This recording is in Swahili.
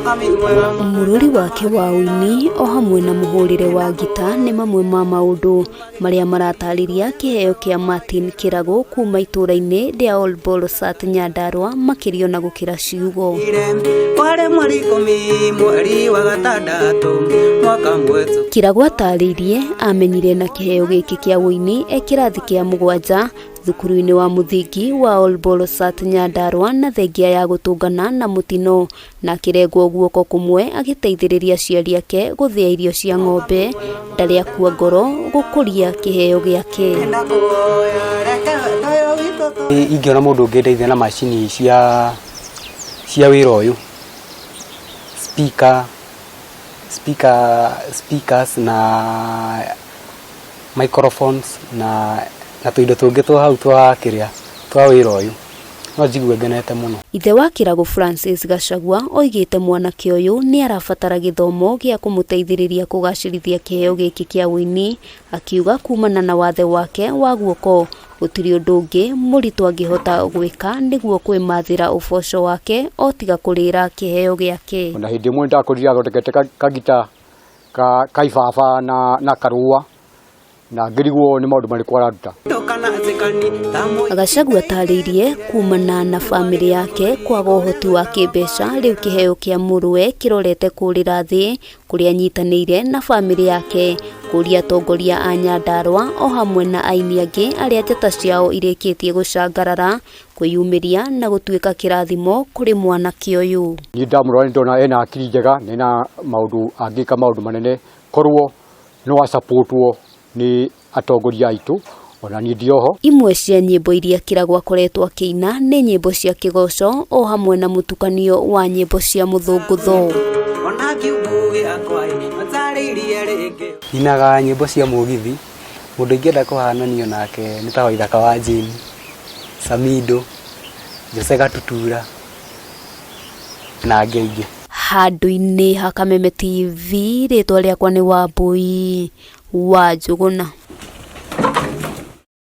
Mũrũri wake wa ũini o hamwe na mũhũrĩre wa gita nĩ mamwe ma maũndũ marĩa maratarĩria kĩheo kĩa Martin Kĩragũ kuma itũra-inĩ rĩa Olbolosat Nyandarua makĩrio na gũkĩra ciugo. Kĩragũ atarĩirie amenyire na kĩheo gĩkĩ kĩa ũini kĩrathi kĩa 7 thukuru-inĩ wa mũthingi wa Olbolosat Nyandarua na thengia ya gũtũngana na mũtino na kĩrengwo guoko kũmwe agĩteithĩrĩria aciari ake gũthĩa irio cia ng'ombe ndarĩ akua ngoro gũkũria kĩheo gĩake. Ingĩona mũndũ ũngĩndeithia na macini cia wĩra ũyũ, speakers na microphones na tuindo tũngĩ twa hau twa wĩra ũyũ no njigue ngenete mũno. Ithe wa Kĩragũ Francis Gachagua oigĩte mwanake ũyũ nĩ arabatara gĩthomo gĩa kũmũteithĩrĩria kũgacĩrithia kĩheo gĩkĩ kĩa ũini, akiuga kumana na wathe wake wa guoko gũtirĩ ũndũ ũngĩ mũritũ angĩhota gwĩka nĩguo kwĩmathĩra ũboco wake o tiga kũrĩra kĩheo gĩake. Na hĩndĩ ĩmwe ndakorire athondekete kagita ka ibaba na karũa na ngĩrigwo nĩ maũndũ marĩkũ araruta. Gachagua atarĩirie kumana na bamĩrĩ yake kwaga ũhoti wa kĩmbeca, rĩu kĩheo kĩa mũrũwe kĩrorete kũrĩra thĩ kũrĩa anyitanĩire na bamĩrĩ yake kũria atongoria a Nyandarua o hamwe na aini angĩ arĩa njata ciao irĩkĩtie gũcangarara kwĩyumĩria na gũtuĩka kĩrathimo kũrĩ mwanake ũyũ. Niĩ ndamũrora ndona ena akiri njega, ena maũndũ angĩka maũndũ manene, korwo no asapotwo nĩ atongoria aitũ ona niĩ ndioho. Imwe cia nyĩmbo iria Kĩragũ akoretwo akĩina nĩ nyĩmbo cia kĩgoco o hamwe na mũtukanio wa nyĩmbo cia mũthũngũtho. Inaga nyĩmbo cia mũgithi, mũndũ ingĩenda kũhananio nake nĩ ta Waithaka wa Jane, Samido, Jose Gatutura na angĩ aingĩ. Handũ-inĩ ha Kameme TV, rĩtwa rĩakwa nĩ Wambui wa Njũgũna.